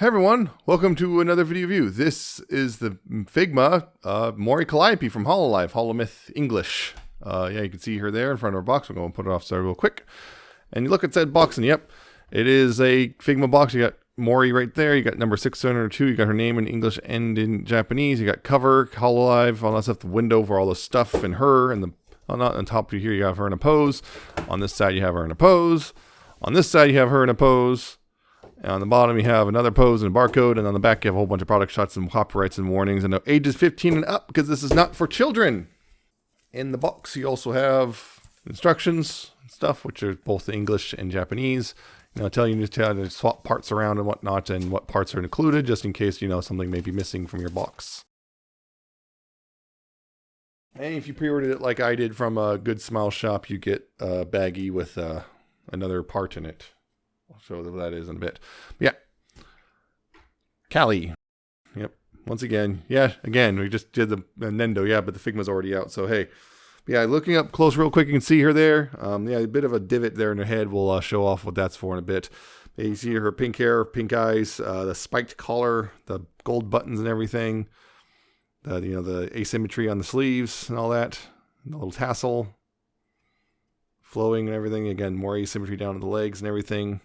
Hey everyone, welcome to another video review. This is the Figma Mori Calliope from HoloLive, Holomyth English. Yeah, you can see her there in front of our box. We're going to put it off so real quick. And you look at said box and yep, it is a Figma box. You got Mori right there. You got number 602. You got her name in English and in Japanese. You got cover, HoloLive, all that stuff, the window for all the stuff and her. And the on top of here, you have her in a pose. On this side, you have her in a pose. On this side, you have her in a pose. And on the bottom, you have another pose and a barcode. And on the back, you have a whole bunch of product shots and copyrights and warnings. And no ages 15 and up because this is not for children. In the box, you also have instructions and stuff, which are both English and Japanese. Telling you to swap parts around and whatnot and what parts are included, just in case, something may be missing from your box. And if you pre-ordered it like I did from a Good Smile shop, you get a baggie with another part in it. I'll show what that is in a bit. Yeah. Callie. Yep. Once again. Yeah, again, we just did the Nendo. Yeah, but the Figma's already out. So, hey. Yeah, looking up close real quick, you can see her there. Yeah, a bit of a divot there in her head. We'll show off what that's for in a bit. You see her pink hair, pink eyes, the spiked collar, the gold buttons and everything. The asymmetry on the sleeves and all that. And the little tassel. Flowing and everything. Again, more asymmetry down to the legs and everything.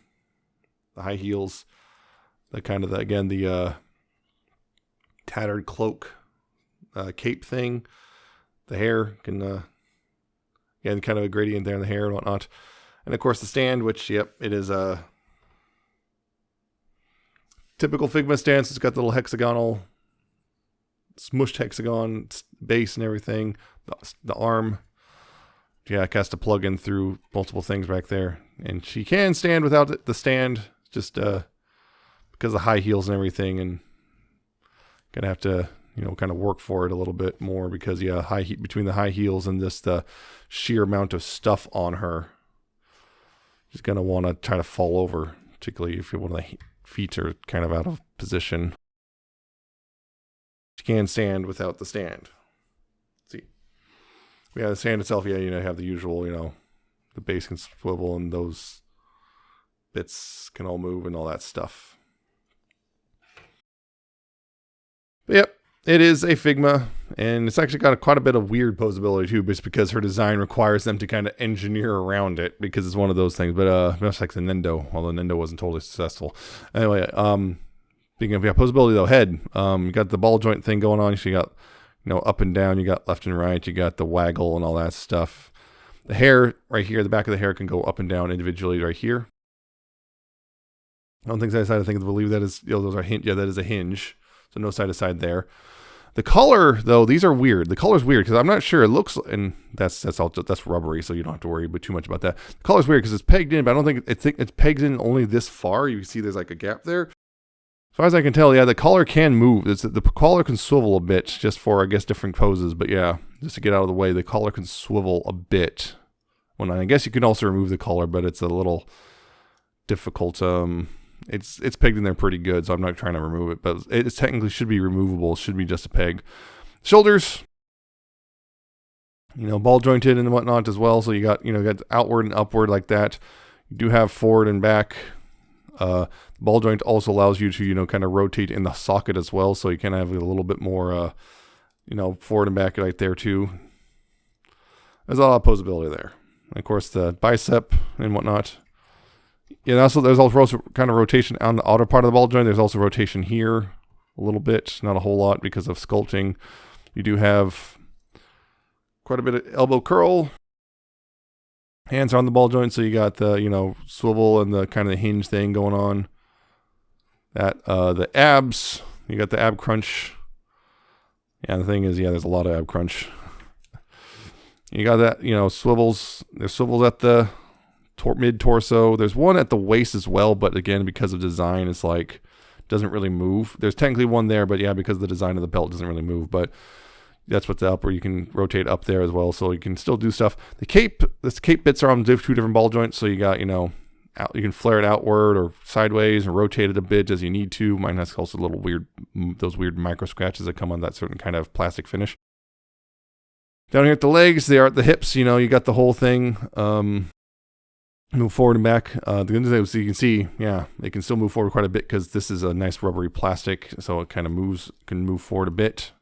The high heels, the tattered cloak, cape thing, the hair can, again, kind of a gradient there in the hair and whatnot. And of course the stand, which, yep, it is a typical Figma stand. So it's got the little hexagonal, smushed hexagon base and everything. The arm, yeah, it has to plug in through multiple things back there. And she can stand without the stand. Just because of the high heels and everything, and gonna have to kind of work for it a little bit more because yeah, between the high heels and just the sheer amount of stuff on her, she's gonna want to try to fall over, particularly if one of the feet are kind of out of position. She can stand without the stand. Let's see, yeah, the stand itself, yeah, you have the usual, the base can swivel and those bits can all move and all that stuff. But yep, it is a Figma, and it's actually got quite a bit of weird posability too, just because her design requires them to kind of engineer around it because it's one of those things. But much like the Nendo, although Nendo wasn't totally successful. Anyway, speaking of posability though, head, you got the ball joint thing going on. So you got up and down, you got left and right, you got the waggle and all that stuff. The hair right here, the back of the hair can go up and down individually right here. I don't think side to side. I believe that is, those are hinge. Yeah, that is a hinge. So no side to side there. The color, though, these are weird. The color's weird because I'm not sure. It looks, and that's rubbery, so you don't have to worry too much about that. The color's weird because it's pegged in, but I don't think it's pegged in only this far. You can see there's like a gap there. As far as I can tell, yeah, the collar can move. The collar can swivel a bit just for, I guess, different poses. But yeah, just to get out of the way, the collar can swivel a bit. I guess you can also remove the collar, but it's a little difficult. It's pegged in there pretty good, so I'm not trying to remove it, but it technically should be removable. It should be just a peg. Shoulders, ball jointed and whatnot as well. So you got outward and upward like that. You do have forward and back. Ball joint also allows you to kind of rotate in the socket as well, so you can have a little bit more forward and back right there too. There's a lot of posability there. And of course, the bicep and whatnot. Yeah, there's also kind of rotation on the outer part of the ball joint. There's also rotation here a little bit, not a whole lot because of sculpting. You do have quite a bit of elbow curl. Hands are on the ball joint, so you got the swivel and the kind of the hinge thing going on. That the abs, you got the ab crunch. Yeah, the thing is, yeah, there's a lot of ab crunch. You got that, swivels. There's swivels at the mid torso. There's one at the waist as well, but again, because of design, it's like doesn't really move. There's technically one there, but yeah, because of the design of the belt, doesn't really move. But that's what's up, where you can rotate up there as well, so you can still do stuff. The cape bits are on two different ball joints, so you got you can flare it outward or sideways and rotate it a bit as you need to. Mine has also little those weird micro scratches that come on that certain kind of plastic finish. Down here at the legs, they are at the hips. You got the whole thing. Move forward and back. The good news is you can see, yeah, it can still move forward quite a bit because this is a nice rubbery plastic, so it kind of can move forward a bit.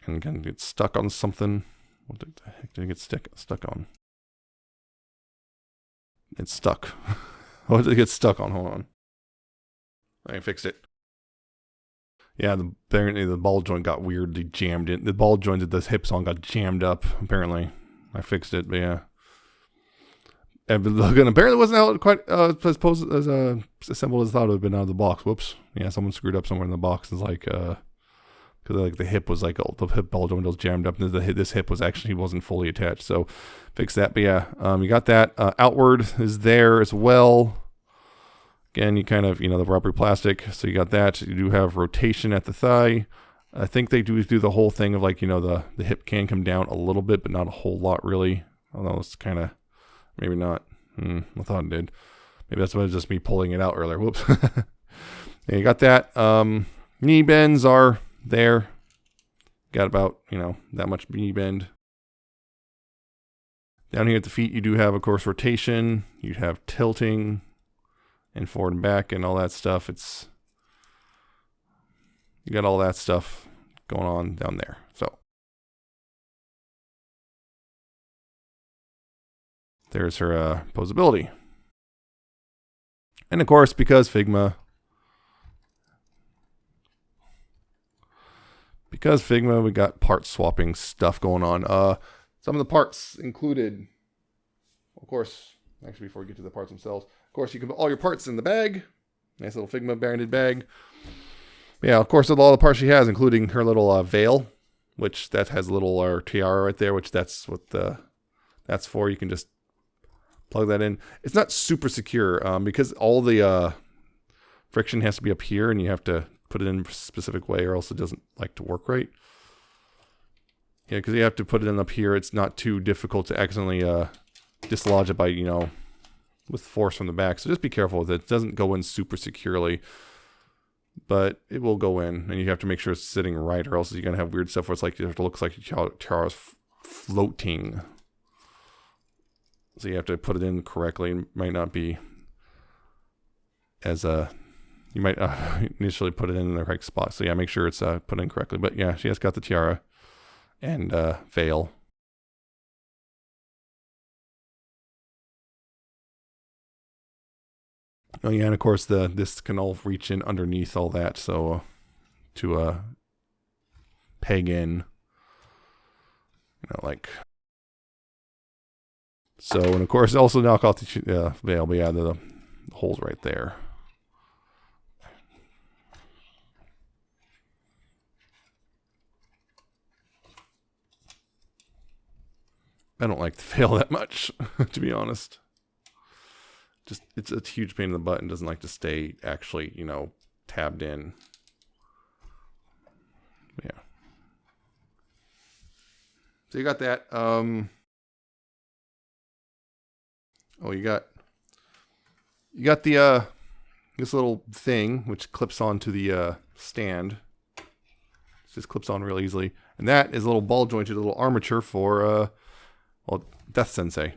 And can get stuck on something. What the heck did it get stuck on? It's stuck. What did it get stuck on? Hold on. I fixed it. Yeah, apparently the ball joint got weirdly jammed in. The ball joint that this hips on got jammed up, apparently. I fixed it, but yeah. And apparently it wasn't out quite as assembled as I thought it would have been out of the box. Whoops. Yeah, someone screwed up somewhere in the box. It's like, because like the hip was like, the hip ball joint was jammed up, and this hip wasn't fully attached. So fix that. But yeah, you got that. Outward is there as well. Again, you kind of, the rubber plastic. So you got that. You do have rotation at the thigh. I think they do the whole thing of like, the hip can come down a little bit, but not a whole lot really. Although it's kind of, maybe not. I thought it did. Maybe that's why it's just me pulling it out earlier. Whoops. Yeah, you got that. Knee bends are there. Got about, that much knee bend. Down here at the feet, you do have, of course, rotation. You have tilting and forward and back and all that stuff. You got all that stuff going on down there. So there's her posability. And of course, because Figma, we got part swapping stuff going on. Some of the parts included, of course, actually before we get to the parts themselves, of course, you can put all your parts in the bag. Nice little Figma branded bag. Yeah, of course, with all the parts she has, including her little veil, which that has a little tiara right there, which that's what that's for. You can just plug that in. It's not super secure because all the friction has to be up here, and you have to put it in a specific way, or else it doesn't like to work right. Yeah, because you have to put it in up here. It's not too difficult to accidentally dislodge it by, with force from the back. So just be careful with it. It doesn't go in super securely, but it will go in, and you have to make sure it's sitting right, or else you're gonna have weird stuff where it's like it looks like your tiara's floating. So you have to put it in correctly. It might not be as you might initially put it in the right spot. So yeah, make sure it's put in correctly. But yeah, she has got the tiara and veil. Oh yeah, and of course this can all reach in underneath all that, so to peg in, like so. And of course, also knock off the veil, but yeah, the hole's right there. I don't like the veil that much, to be honest. Just it's a huge pain in the butt and doesn't like to stay actually, tabbed in. Yeah. So you got that. Oh, you got the this little thing which clips onto the stand. It just clips on real easily, and that is a little ball jointed little armature for Death Sensei.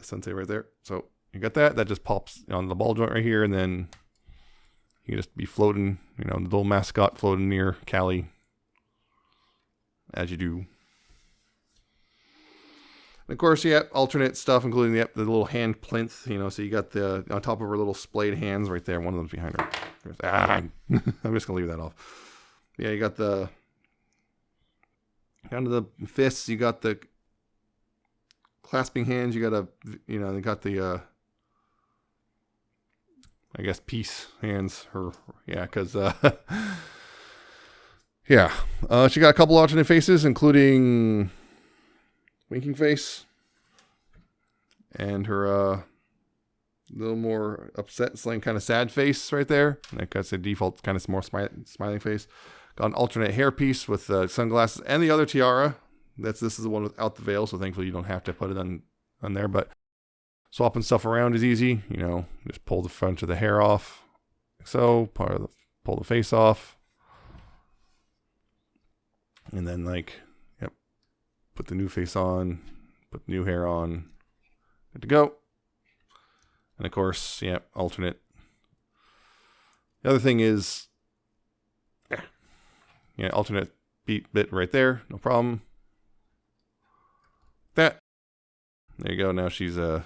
Sensei right there. So you got that just pops on the ball joint right here, and then you can just be floating, the little mascot floating near Callie as you do. And of course, yeah, alternate stuff, including the little hand plinth, so you got the on top of her little splayed hands right there. One of them's behind her. I'm just gonna leave that off. Yeah, you got the down to the fists, you got the clasping hands, you got they got the I guess peace hands, because she got a couple alternate faces, including winking face and her little more upset, kind of sad face right there. Like that's a default kind of more smiling face. Got an alternate hairpiece with sunglasses and the other tiara. This is the one without the veil, so thankfully you don't have to put it on there. But swapping stuff around is easy. Just pull the front of the hair off, like so. Pull the face off, and then Put the new face on. Put the new hair on. Good to go. And of course, yeah, alternate. The other thing is, yeah, alternate bit right there. No problem. That. There you go. Now she's got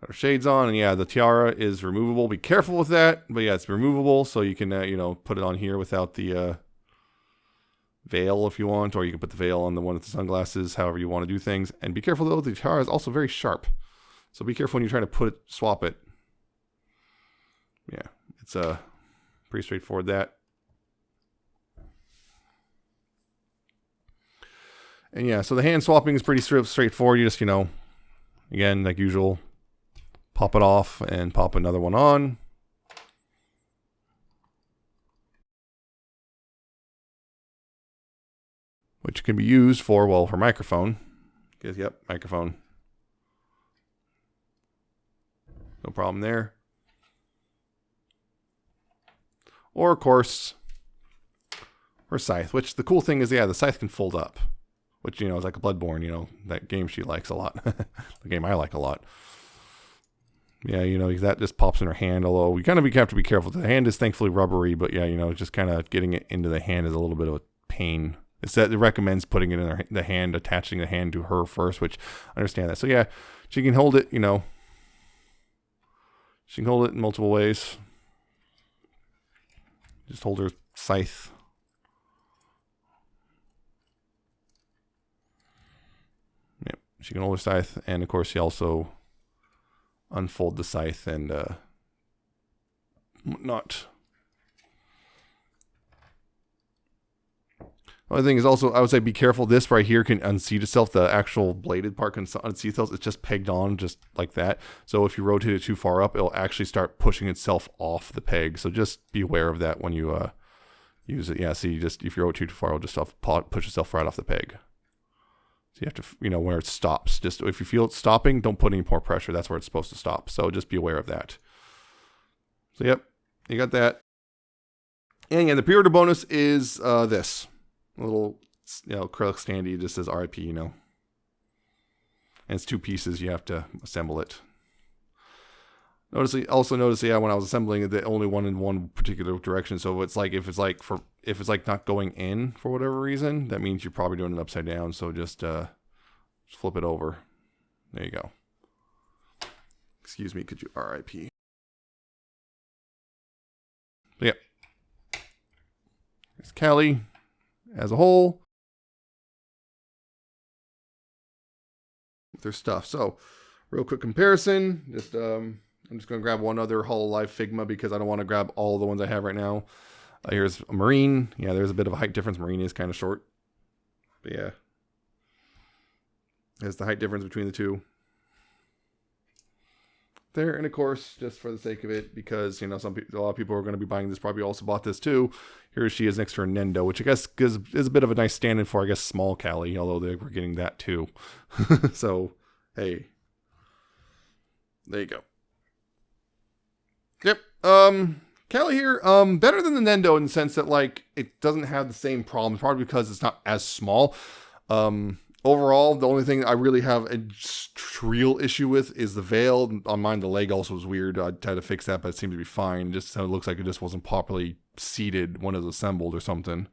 her shades on, and yeah, the tiara is removable. Be careful with that, but yeah, it's removable, so you can you know, put it on here without the veil if you want, or you can put the veil on the one with the sunglasses, however you want to do things. And be careful though, the tiara is also very sharp, so be careful when you're trying to swap it. Yeah, it's pretty straightforward. That. And yeah, so the hand swapping is pretty straightforward. You just, you know, again, like usual, pop it off and pop another one on. Which can be used for, well, for microphone. Because, yep, microphone. No problem there. Or, of course, for scythe. Which, the cool thing is, yeah, the scythe can fold up. Which, you know, is like a Bloodborne, you know, that game she likes a lot. The game I like a lot. Yeah, you know, that just pops in her hand, although we kind of have to be careful. The hand is thankfully rubbery, but yeah, you know, just kind of getting it into the hand is a little bit of a pain. It's that it recommends putting it in the hand, attaching the hand to her first, which I understand that. So yeah, she can hold it, you know. She can hold it in multiple ways. Just hold her scythe. Yep, she can hold her scythe, and of course she also unfold the scythe and whatnot. The other thing is also, I would say be careful. This right here can unseat itself. The actual bladed part can unseat itself. It's just pegged on just like that. So if you rotate it too far up, it'll actually start pushing itself off the peg. So just be aware of that when you use it. Yeah, see, just if you rotate too far, it'll just push itself right off the peg. So you have to, you know, where it stops. Just if you feel it stopping, don't put any more pressure. That's where it's supposed to stop. So just be aware of that. So yep, you got that. And yeah, the pre-order bonus is this. A little, you know, acrylic standee just says RIP, you know. And it's 2 pieces. You have to assemble it. Also notice, yeah, when I was assembling it, they only went in one particular direction. So it's like if it's like not going in for whatever reason, that means you're probably doing it upside down. So just flip it over. There you go. Excuse me, could you RIP? So, yeah. There's Callie as a whole with their stuff. So, real quick comparison. Just I'm just going to grab one other Hololive Figma because I don't want to grab all the ones I have right now. Here's a Marine. Yeah, there's a bit of a height difference. Marine is kind of short. But yeah. There's the height difference between the two. There, and of course, just for the sake of it, because, you know, a lot of people are going to be buying this, probably also bought this too. Here she is next to her Nendo, which I guess is a bit of a nice stand-in for, I guess, small Callie, although they were getting that too. So, hey. There you go. Yep. Callie here, better than the Nendo in the sense that, like, it doesn't have the same problems, probably because it's not as small. Overall, the only thing I really have a real issue with is the veil. On mine, the leg also was weird. I tried to fix that, but it seemed to be fine. Just so it looks like it just wasn't properly seated when it was assembled or something.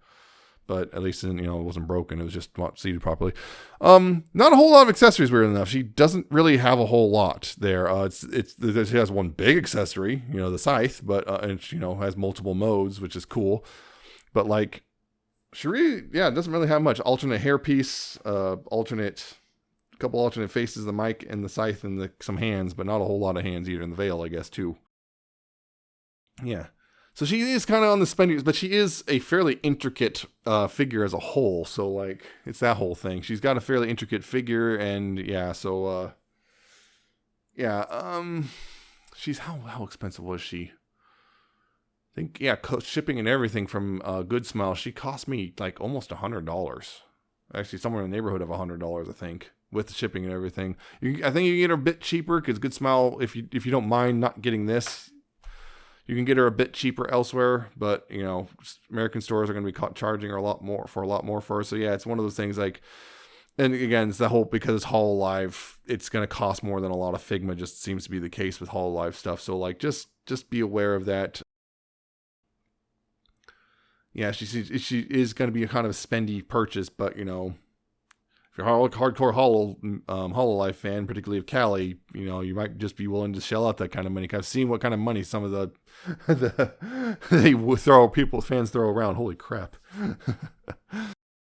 But at least, you know, it wasn't broken. It was just not seated properly. Not a whole lot of accessories, weird enough. She doesn't really have a whole lot there. She has one big accessory, you know, the scythe, but and she, you know, has multiple modes, which is cool. But like, she really, yeah, doesn't really have much. Alternate hairpiece, couple alternate faces, the mic and the scythe and some hands, but not a whole lot of hands either. In the veil, I guess, too. Yeah. So she is kind of on the spending, but she is a fairly intricate figure as a whole. So, like, it's that whole thing. She's got a fairly intricate figure, and yeah, so, yeah, she's, how expensive was she? I think, yeah, shipping and everything from Good Smile, she cost me like almost $100. Actually, somewhere in the neighborhood of $100, I think, with the shipping and everything. I think you can get her a bit cheaper because Good Smile, if you don't mind not getting this, You can get her a bit cheaper elsewhere, but you know, American stores are going to be caught charging her a lot more for her. So yeah, it's one of those things like, and again, it's the whole, because it's Hololive, it's going to cost more than a lot of Figma. Just seems to be the case with Hololive stuff. So like, just be aware of that. Yeah, she is going to be a kind of a spendy purchase, but you know, if you're a hardcore Hololive fan, particularly of Callie, you know, you might just be willing to shell out that kind of money. I've seen what kind of money some of the fans throw around. Holy crap.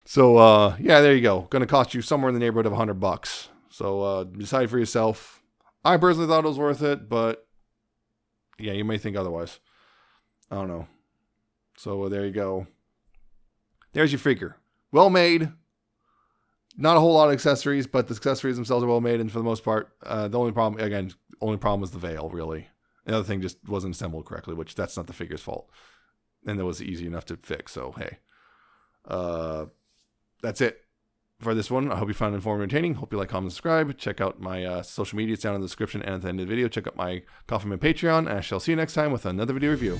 So, yeah, there you go. Going to cost you somewhere in the neighborhood of $100. So, decide for yourself. I personally thought it was worth it, but yeah, you may think otherwise. I don't know. So, there you go. There's your figure. Well made. Not a whole lot of accessories, but the accessories themselves are well made, and for the most part, the only problem was the veil, really. The other thing just wasn't assembled correctly, which that's not the figure's fault. And that was easy enough to fix, so hey. That's it for this one. I hope you found it informative and entertaining. Hope you like, comment, and subscribe. Check out my social media. It's down in the description and at the end of the video. Check out my Coffee Man Patreon, and I shall see you next time with another video review.